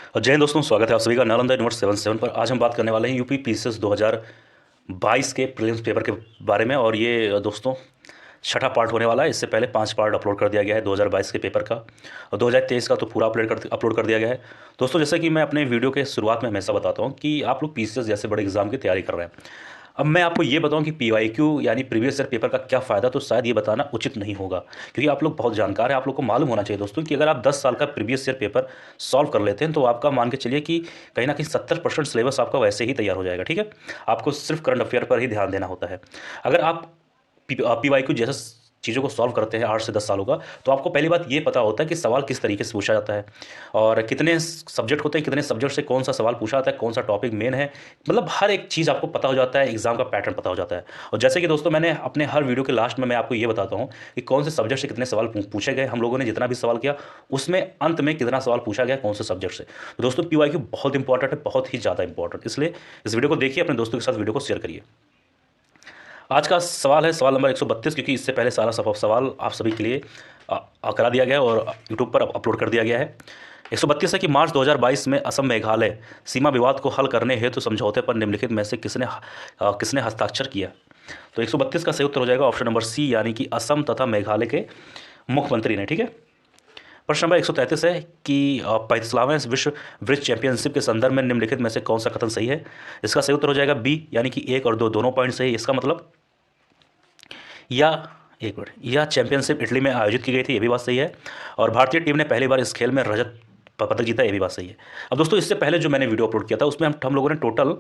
और जय हिंद दोस्तों, स्वागत है आप सभी का नालंदा यूनिवर्सिटी 77 पर। आज हम बात करने वाले हैं यूपी पीसीएस 2022 के प्रीलिम्स पेपर के बारे में। और ये दोस्तों छठा पार्ट होने वाला है। इससे पहले 5 पार्ट अपलोड कर दिया गया है 2022 के पेपर का, और 2023 का तो पूरा अपलोड कर दिया गया है। दोस्तों, जैसे कि मैं अपने वीडियो के शुरुआत में हमेशा बताता हूँ कि आप लोग पीसीएस जैसे बड़े एग्जाम की तैयारी कर रहे हैं। अब मैं आपको ये बताऊं कि पीवाईक्यू यानी प्रीवियस ईयर पेपर का क्या फ़ायदा, तो शायद ये बताना उचित नहीं होगा, क्योंकि आप लोग बहुत जानकार हैं। आप लोग को मालूम होना चाहिए दोस्तों कि अगर आप 10 साल का प्रीवियस ईयर पेपर सॉल्व कर लेते हैं तो आपका मान के चलिए कि कहीं ना कहीं 70% सिलेबस आपका वैसे ही तैयार हो जाएगा। ठीक है, आपको सिर्फ करंट अफेयर पर ही ध्यान देना होता है। अगर आप पीवाईक्यू जैसे चीज़ों को सॉल्व करते हैं 8 से 10 सालों का, तो आपको पहली बात ये पता होता है कि सवाल किस तरीके से पूछा जाता है और कितने सब्जेक्ट होते हैं, कितने सब्जेक्ट से कौन सा सवाल पूछा जाता है, कौन सा टॉपिक मेन है। मतलब हर एक चीज़ आपको पता हो जाता है, एग्जाम का पैटर्न पता हो जाता है। और जैसे कि दोस्तों, मैंने अपने हर वीडियो के लास्ट में मैं आपको ये बताता हूँ कि कौन से सब्जेक्ट से कितने सवाल पूछे गए। हम लोगों ने जितना भी सवाल किया उसमें अंत में कितना सवाल पूछा गया कौन से सब्जेक्ट से। तो दोस्तों, पीवाईक्यू बहुत इंपॉर्टेंट है, बहुत ही ज़्यादा इंपॉर्टेंट। इसलिए इस वीडियो को देखिए, अपने दोस्तों के साथ वीडियो को शेयर करिए। आज का सवाल है सवाल नंबर 132, क्योंकि इससे पहले सारा सवाल आप सभी के लिए करा दिया गया है और यूट्यूब पर अपलोड कर दिया गया है। 132 है कि मार्च 2022 में असम मेघालय सीमा विवाद को हल करने हेतु समझौते पर निम्नलिखित में से किसने हस्ताक्षर किया। तो 132 का सही उत्तर हो जाएगा ऑप्शन नंबर सी, यानी कि असम तथा मेघालय के मुख्यमंत्री ने। ठीक है, प्रश्न नंबर 133 है कि 35वें विश्व ब्रिज चैंपियनशिप के संदर्भ में निम्नलिखित में से कौन सा कथन सही है। इसका सही उत्तर हो जाएगा बी, यानी कि 1 और 2 दोनों पॉइंट सही। इसका मतलब या एक मिनट, यह चैंपियनशिप इटली में आयोजित की गई थी, ये भी बात सही है। और भारतीय टीम ने पहली बार इस खेल में रजत पदक जीता, ये भी बात सही है। अब दोस्तों, इससे पहले जो मैंने वीडियो अपलोड किया था उसमें हम लोगों ने टोटल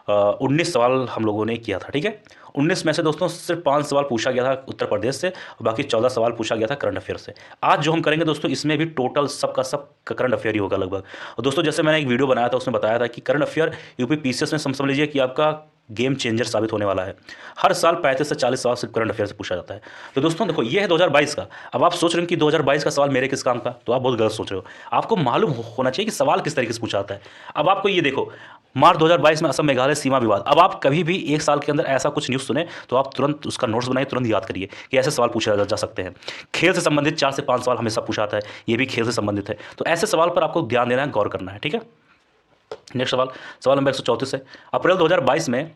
19 सवाल हम लोगों ने किया था। ठीक है, 19 में से दोस्तों सिर्फ 5 सवाल पूछा गया था उत्तर प्रदेश से और बाकी 14 सवाल पूछा गया था करंट अफेयर से। आज जो हम करेंगे दोस्तों, इसमें भी टोटल सबका सब करंट अफेयर ही होगा लगभग। और दोस्तों, जैसे मैंने एक वीडियो बनाया था उसमें बताया था कि करंट अफेयर यूपी पीसीएस में समझ लीजिए कि आपका गेम चेंजर साबित होने वाला है। हर साल 35 से 40 सवाल सिर्फ करंट अफेयर से पूछा जाता है। तो दोस्तों देखो, ये है 2022 का। अब आप सोच रहे हैं कि 2022 का सवाल मेरे किस काम का, तो आप बहुत गलत सोच रहे हो। आपको मालूम होना चाहिए कि सवाल किस तरीके से पूछा जाता है। अब आपको ये देखो, मार्च 2022 में असम मेघालय सीमा विवाद। अब आप कभी भी एक साल के अंदर ऐसा कुछ न्यूज़ सुने तो आप तुरंत उसका नोट्स बनाइए, तुरंत याद करिए कि ऐसे सवाल पूछे जा सकते हैं। खेल से संबंधित 4 से 5 सवाल हमेशा पूछा जाता है, ये भी खेल से संबंधित है। तो ऐसे सवाल पर आपको ध्यान देना है, गौर करना है। ठीक है, नेक्स्ट सवाल, सवाल नंबर 134 है। अप्रैल 2022 में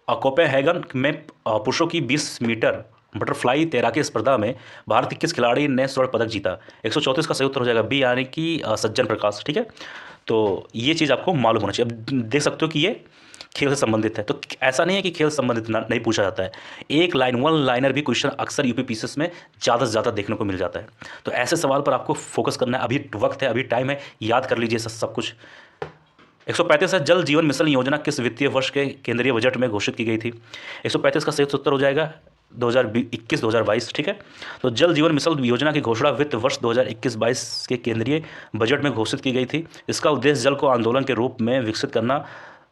कोपेनहेगन में पुरुषों की 20 मीटर बटरफ्लाई तैराकी स्पर्धा में भारत के किस खिलाड़ी ने स्वर्ण पदक जीता। 134 का सही उत्तर हो जाएगा बी, यानी कि सज्जन प्रकाश। ठीक है, तो ये चीज़ आपको मालूम होना चाहिए। अब देख सकते हो कि ये खेल से संबंधित है, तो ऐसा नहीं है कि खेल से संबंधित नहीं पूछा जाता है। एक लाइन वन लाइनर भी क्वेश्चन अक्सर यूपी पीसीएस में ज़्यादा से ज़्यादा देखने को मिल जाता है। तो ऐसे सवाल पर आपको फोकस करना है। अभी वक्त है, अभी टाइम है, याद कर लीजिए सब कुछ। 135 है, जल जीवन मिशन योजना किस वित्तीय वर्ष के केंद्रीय बजट में घोषित की गई थी। 135 का सही उत्तर हो जाएगा 2021-2022। ठीक है, तो जल जीवन मिशन योजना की घोषणा वित्त वर्ष 2021-22 के केंद्रीय बजट में घोषित की गई थी। इसका उद्देश्य जल को आंदोलन के रूप में विकसित करना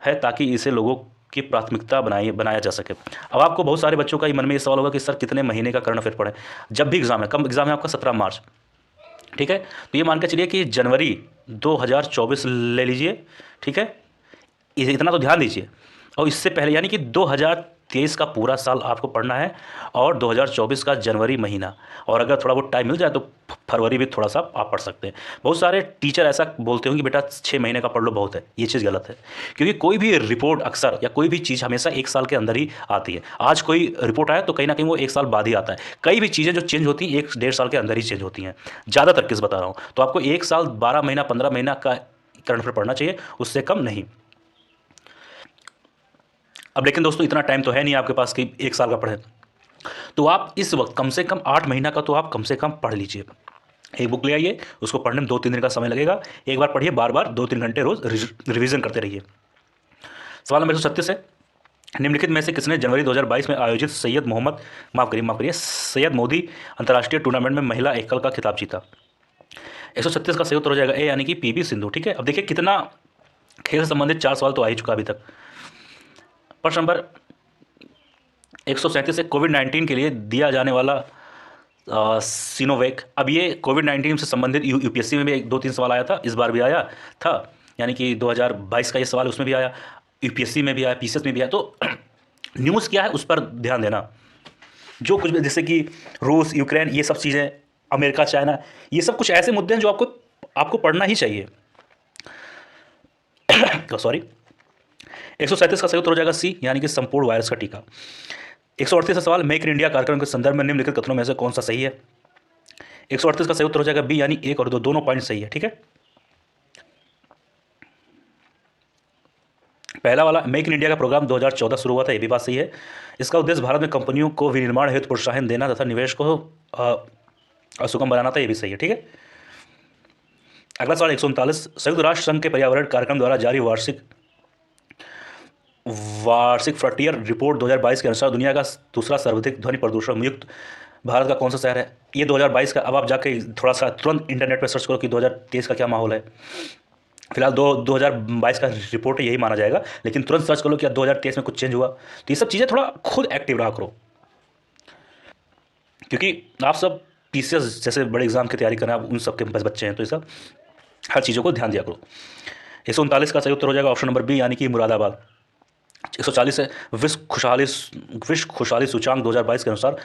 है, ताकि इसे लोगों की प्राथमिकता बनाया जा सके। अब आपको बहुत सारे बच्चों का मन में ये सवाल होगा कि सर कितने महीने का करंट अफेयर पढ़ें। जब भी एग्जाम है, कब एग्जाम है आपका, 17 मार्च। ठीक है, तो ये मान के चलिए कि जनवरी 2024 ले लीजिए। ठीक है, इतना तो ध्यान दीजिए। और इससे पहले यानी कि 2023 का पूरा साल आपको पढ़ना है और 2024 का जनवरी महीना, और अगर थोड़ा बहुत टाइम मिल जाए तो फरवरी भी थोड़ा सा आप पढ़ सकते हैं। बहुत सारे टीचर ऐसा बोलते होंगे कि बेटा 6 महीने का पढ़ लो बहुत है, ये चीज़ गलत है। क्योंकि कोई भी रिपोर्ट अक्सर या कोई भी चीज़ हमेशा 1 साल के अंदर ही आती है। आज कोई रिपोर्ट आया तो कहीं ना कहीं वो 1 साल बाद ही आता है। कई भी चीज़ें जो चेंज होती हैं 1 डेढ़ साल के अंदर ही चेंज होती हैं, ज़्यादातर केस बता रहा हूँ। तो आपको 1 साल 12 महीना 15 महीना का करंट अफेयर पढ़ना चाहिए, उससे कम नहीं। अब लेकिन दोस्तों, इतना टाइम तो है नहीं आपके पास कि 1 साल का पढ़ें, तो आप इस वक्त कम से कम 8 महीना का तो आप कम से कम पढ़ लीजिए। एक बुक ले आइए, उसको पढ़ने में 2-3 दिन का समय लगेगा। एक बार पढ़िए, बार बार 2-3 घंटे रोज रिवीजन करते रहिए। सवाल नंबर 136 है, निम्नलिखित में से किसने जनवरी 2022 में आयोजित सैयद मोदी अंतर्राष्ट्रीय टूर्नामेंट में महिला एकल का खिताब जीता। 136 का सही उत्तर हो जाएगा ए, यानी कि पीवी सिंधु। ठीक है, अब देखिए कितना खेल से संबंधित 4 सवाल तो आ ही चुका अभी तक। प्रश्न नंबर 137 है, कोविड-19 के लिए दिया जाने वाला सिनोवेक। अब ये कोविड-19 से संबंधित यूपीएससी में भी 1-2-3 सवाल आया था, इस बार भी आया था, यानी कि 2022 का ये सवाल उसमें भी आया, यूपीएससी में भी आया, पीसीएस में भी आया। तो न्यूज़ क्या है उस पर ध्यान देना। जो कुछ भी, जैसे कि रूस यूक्रेन, ये सब चीज़ें, अमेरिका चाइना, ये सब कुछ ऐसे मुद्दे हैं जो आपको आपको पढ़ना ही चाहिए। सॉरी। 137 का सही उत्तर हो जाएगा सी, यानी कि संपूर्ण वायरस का टीका। 138 सवाल, मेक इन इंडिया कार्यक्रम के संदर्भ में निम्नलिखित कथनों में से कौन सा सही है? 138 का सही उत्तर हो जाएगा बी, यानी एक और दो दोनों पॉइंट सही है। ठीक है, पहला वाला, मेक इन इंडिया का प्रोग्राम 2014 शुरू हुआ था, ये भी बात सही है। इसका उद्देश्य भारत में कंपनियों को विनिर्माण हेतु प्रोत्साहन देना तथा निवेश को सुगम बनाना था, ये भी सही है। ठीक है, अगला सवाल 139, संयुक्त राष्ट्र संघ के पर्यावरण कार्यक्रम द्वारा जारी वार्षिक फ्रंटियर रिपोर्ट 2022 के अनुसार दुनिया का दूसरा सर्वाधिक ध्वनि प्रदूषण मुक्त भारत का कौन सा शहर है? ये 2022 का, अब आप जाके थोड़ा सा तुरंत इंटरनेट पर सर्च करो कि 2023 का क्या माहौल है। फिलहाल 2022 का रिपोर्ट यही माना जाएगा, लेकिन तुरंत सर्च करो कि 2023 में कुछ चेंज हुआ। तो ये सब चीज़ें थोड़ा खुद एक्टिव रहा करो, क्योंकि आप सब पीसीएस जैसे बड़े एग्जाम की तैयारी कर रहे हैं, आप उन सब के बच्चे हैं, तो ये सब हर चीज़ों को ध्यान दिया करो। 139 का सही उत्तर हो जाएगा ऑप्शन नंबर बी, यानी कि मुरादाबाद। 140 है, विश्व खुशहाली सूचांक 2022 के अनुसार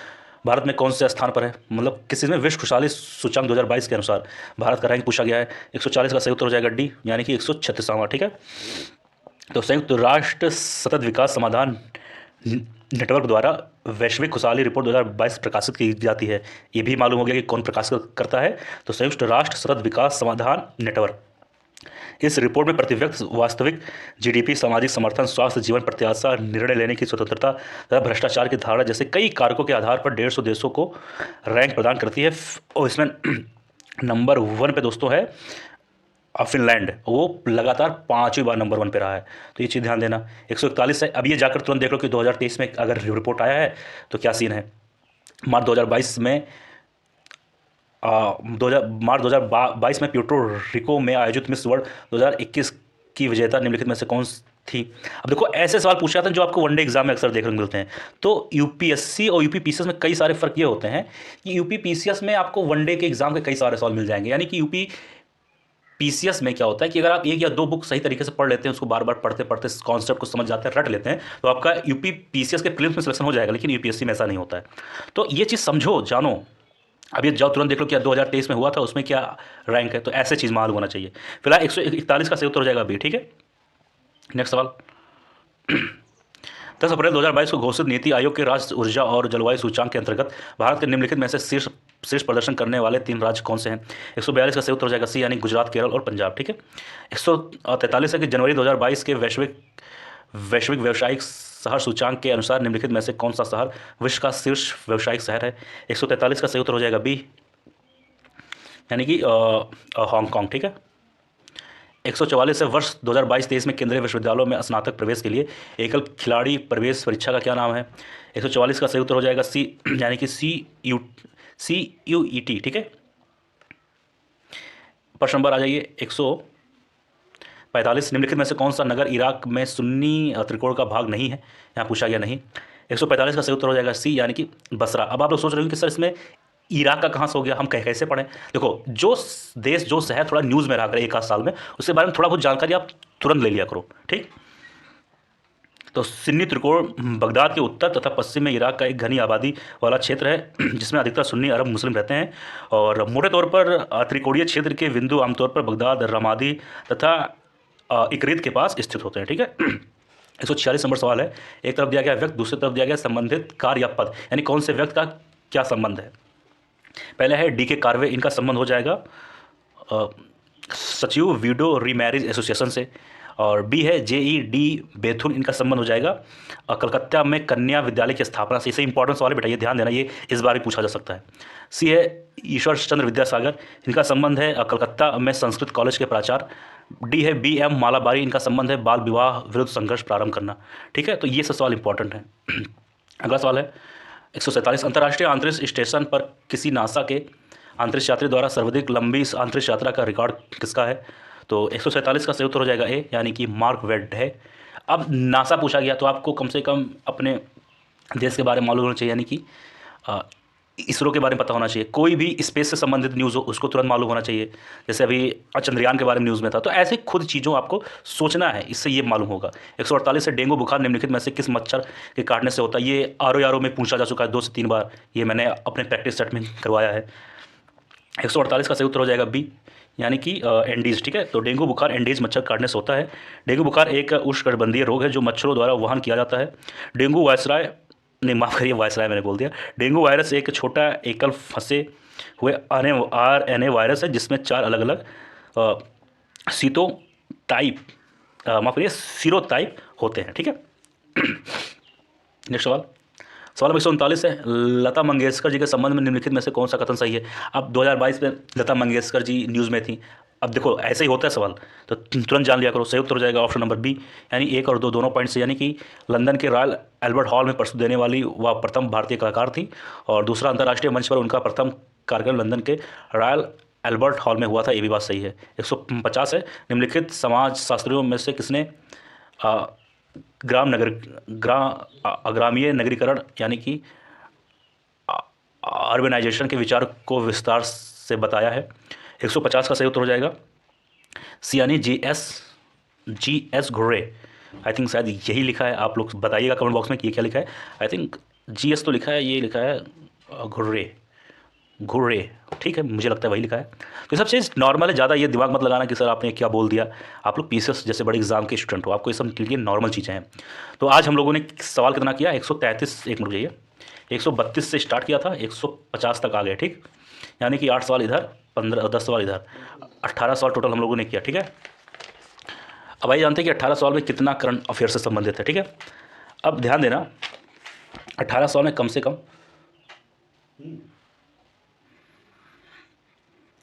भारत में कौन से स्थान पर है? मतलब किसी में विश्व खुशहाली सूचांक 2022 के अनुसार भारत का रैंक पूछा गया है। 140 का सही उत्तर हो जाएगा डी, यानी कि 136वां। ठीक है, तो संयुक्त राष्ट्र सतत विकास समाधान नेटवर्क द्वारा वैश्विक खुशहाली रिपोर्ट 2022 प्रकाशित की जाती है। ये भी मालूम हो गया कि कौन प्रकाशित करता है, तो संयुक्त राष्ट्र सतत विकास समाधान नेटवर्क। इस रिपोर्ट में प्रति व्यक्ति वास्तविक जीडीपी, सामाजिक समर्थन, स्वास्थ्य, जीवन प्रत्याशा, निर्णय लेने की स्वतंत्रता तथा भ्रष्टाचार की धारणा जैसे कई कारकों के आधार पर 150 देशों को रैंक प्रदान करती है। और इसमें नंबर 1 पे दोस्तों है फिनलैंड, वो लगातार 5वीं बार नंबर 1 पे रहा है, तो ये चीज़ ध्यान देना। 141 है, अब ये जाकर तुरंत देख लो कि 2023 में अगर रिपोर्ट आया है तो क्या सीन है। मार्च 2022 में मार्च 2022 में प्यूर्टो रिको में आयोजित मिस वर्ल्ड 2021 की विजेता निम्नलिखित में से कौन थी? अब देखो, ऐसे सवाल पूछे जाते हैं जो आपको वनडे एग्जाम में अक्सर देखने को मिलते हैं। तो यूपीएससी और यूपीपीसीएस में कई सारे फर्क ये होते हैं कि यूपीपीसीएस में आपको वनडे के एग्जाम के कई सारे सवाल मिल जाएंगे, यानी कि यूपी पीसीएस में क्या होता है कि अगर आप एक या दो बुक सही तरीके से पढ़ लेते हैं, उसको बार बार पढ़ते पढ़ते कॉन्सेप्ट को समझ जाते हैं, रट लेते हैं, तो आपका यूपी पीसीएस के प्रीलिम्स में सिलेक्शन हो जाएगा। लेकिन यूपीएससी में ऐसा नहीं होता है, तो ये चीज़ समझो, जानो। अब ये जाओ तुरंत देख लो कि 2023 में हुआ था, उसमें क्या रैंक है, तो ऐसे चीज़ मालूम होना चाहिए। फिलहाल 141 का सही उत्तर हो जाएगा बी। ठीक है, नेक्स्ट सवाल 10 अप्रैल 2022 को घोषित नीति आयोग के राष्ट्रीय ऊर्जा और जलवायु सूचांक के अंतर्गत भारत के निम्नलिखित में से शीर्ष प्रदर्शन करने वाले 3 राज्य कौन से हैं? 142 का सही उत्तर हो जाएगा सी, यानी गुजरात, केरल और पंजाब। ठीक है, 143 है कि जनवरी 2022 के वैश्विक व्यावसायिक शहर सूचांक के अनुसार निम्नलिखित में से कौन सा शहर विश्व का शीर्ष व्यावसायिक शहर है? 143 का सही उत्तर हो जाएगा बी, यानी कि हांगकांग। ठीक है, 144 है, वर्ष 2022-23 में केंद्रीय विश्वविद्यालयों में स्नातक प्रवेश के लिए एकल खिलाड़ी प्रवेश परीक्षा का क्या नाम है? 144 का सही उत्तर हो जाएगा सी, यानी कि CUET। ठीक है, प्रश्न नंबर आ जाइए 145, निम्नलिखित में से कौन सा नगर इराक में सुन्नी त्रिकोण का भाग नहीं है? यहाँ पूछा गया नहीं। 145 का सही उत्तर हो जाएगा सी, यानी कि बसरा। अब आप लोग सोच रहे हो कि सर इसमें इराक का कहाँ से हो गया, हम कैसे पढ़ें? देखो, जो देश जो शहर थोड़ा न्यूज़ में रहा करे एक आध साल में, उसके बारे में थोड़ा बहुत जानकारी आप तुरंत ले लिया करो। ठीक, तो सुन्नी त्रिकोण बगदाद के उत्तर तथा पश्चिम में इराक का एक घनी आबादी वाला क्षेत्र है, जिसमें अधिकतर सुन्नी अरब मुस्लिम रहते हैं। और मोटे तौर पर त्रिकोणीय क्षेत्र के बिंदु आमतौर पर बगदाद, रमादी तथा इकरीत के पास स्थित होते हैं। ठीक है, 146 नंबर सवाल है, एक तरफ दिया गया व्यक्ति, दूसरी तरफ दिया गया संबंधित कार्य या पद, यानी कौन से व्यक्ति का क्या संबंध है? पहले है डी के कार्वे, इनका संबंध हो जाएगा सचिव वीडो रीमैरिज एसोसिएशन से। और बी है JED बेथुन, इनका संबंध हो जाएगा कलकत्ता में कन्या विद्यालय की स्थापना से। इसे इंपॉर्टेंट सवाल है बेटा, ये ध्यान देना, ये इस बार भी पूछा जा सकता है। सी है ईश्वर चंद्र विद्यासागर, इनका संबंध है कलकत्ता में संस्कृत कॉलेज के प्राचार्य। डी है BM मालाबारी, इनका संबंध है बाल विवाह विरुद्ध संघर्ष प्रारंभ करना। ठीक है, तो ये सब सवाल इंपॉर्टेंट है। अगला सवाल है 147, अंतर्राष्ट्रीय अंतरिक्ष स्टेशन पर किसी नासा के अंतरिक्ष यात्री द्वारा सर्वाधिक लंबी अंतरिक्ष यात्रा का रिकॉर्ड किसका है? तो 147 का सही उत्तर हो जाएगा ए, यानी कि मार्क वेड है। अब नासा पूछा गया तो आपको कम से कम अपने देश के बारे में मालूम होना चाहिए, यानी कि इसरो के बारे में पता होना चाहिए। कोई भी स्पेस से संबंधित न्यूज़ हो उसको तुरंत मालूम होना चाहिए, जैसे अभी चंद्रयान के बारे में न्यूज़ में था। तो ऐसे खुद चीज़ों आपको सोचना है, इससे ये मालूम होगा। 148 से डेंगू बुखार निम्नलिखित में से किस मच्छर के काटने से होता है? ये RO में पूछा जा चुका है 2 से 3 बार, ये मैंने अपने प्रैक्टिस सेट में करवाया है। 148 का सही उत्तर हो जाएगा बी, यानी कि एंडीज, ठीक है। तो डेंगू बुखार एंडीज मच्छर काटने से होता है। डेंगू बुखार एक उष्णकटिबंधीय रोग है जो मच्छरों द्वारा वहन किया जाता है। डेंगू वायसराय, नहीं माफ़ करिए, वायसराय मैंने बोल दिया। डेंगू वायरस एक छोटा एकल फंसे हुए RNA वायरस है जिसमें 4 अलग अलग सीतो टाइप, माफ़ करिए, सीरो टाइप होते हैं, ठीक है। नेक्स्ट सवाल, सवाल नंबर 139 है, लता मंगेशकर जी के संबंध में निम्नलिखित में से कौन सा कथन सही है। अब 2022 में लता मंगेशकर जी न्यूज़ में थी। अब देखो ऐसे ही होता है सवाल, तो तुरंत जान लिया करो। सही उत्तर हो जाएगा ऑप्शन नंबर बी, यानी 1 और 2 दोनों पॉइंट से, यानी कि लंदन के रॉयल एल्बर्ट हॉल में प्रस्तुत देने वाली वह प्रथम भारतीय कलाकार थी। और दूसरा, अंतर्राष्ट्रीय मंच पर उनका प्रथम कार्यक्रम लंदन के रॉयल एल्बर्ट हॉल में हुआ था। ये भी बात सही है। 150 है, निम्नलिखित समाज शास्त्रियों में से किसने अग्रामीय नगरीकरण यानी कि अर्बनाइजेशन के विचार को विस्तार से बताया है। 150 का सही उत्तर हो जाएगा सी, यानी GS घुर्रे। आई थिंक शायद यही लिखा है, आप लोग बताइएगा कमेंट बॉक्स में कि ये क्या लिखा है। आई थिंक GS तो लिखा है, ये लिखा है घुर्रे, ठीक है, मुझे लगता है वही लिखा है। तो ये सब चीज़ नॉर्मल है, ज़्यादा ये दिमाग मत लगाना कि सर आपने क्या बोल दिया। आप लोग PCS जैसे बड़े एग्जाम के स्टूडेंट हो, आपको ये सब लिए नॉर्मल चीज़ें हैं। तो आज हम लोगों ने सवाल कितना किया, 133, एक मिनट जाइए, 132 से स्टार्ट किया था, 150 तक आ गए, ठीक। यानी कि 8 सवाल इधर, 10 सवाल इधर, 18 सवाल टोटल हम लोगों ने किया, ठीक है। अब आइए जानते हैं कि 18 सवाल में कितना करंट अफेयर से संबंधित है, ठीक है। अब ध्यान देना, 18 सवाल में कम से कम,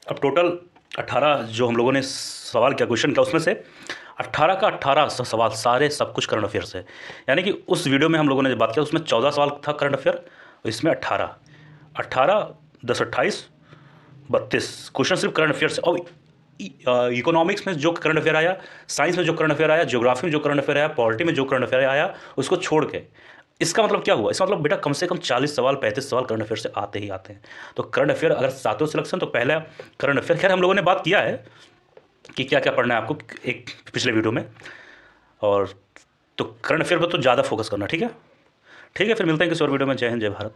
अब टोटल 18 जो हम लोगों ने सवाल किया, क्वेश्चन किया, उसमें से 18 का 18 सवाल सारे सब कुछ करंट अफेयर से। यानी कि उस वीडियो में हम लोगों ने बात किया उसमें 14 सवाल था करंट अफेयर, और इसमें 18 10 28 32 क्वेश्चन सिर्फ करंट अफेयर से। और इकोनॉमिक्स में जो करंट अफेयर आया, साइंस में जो करंट अफेयर आया, ज्योग्राफी में जो करंट अफेयर आया, पॉलिटी में जो करंट अफेयर आया, उसको छोड़ के, इसका मतलब क्या हुआ, इसका मतलब बेटा कम से कम 40 सवाल 35 सवाल करंट अफेयर से आते ही आते हैं। तो करंट अफेयर अगर सातों सिलेक्शन, तो पहला करंट अफेयर, खैर हम लोगों ने बात किया है कि क्या क्या पढ़ना है आपको एक पिछले वीडियो में, और तो करंट अफेयर पर तो ज़्यादा फोकस करना, ठीक है। ठीक है, फिर मिलते हैं किसी और वीडियो में। जय हिंद, जय भारत।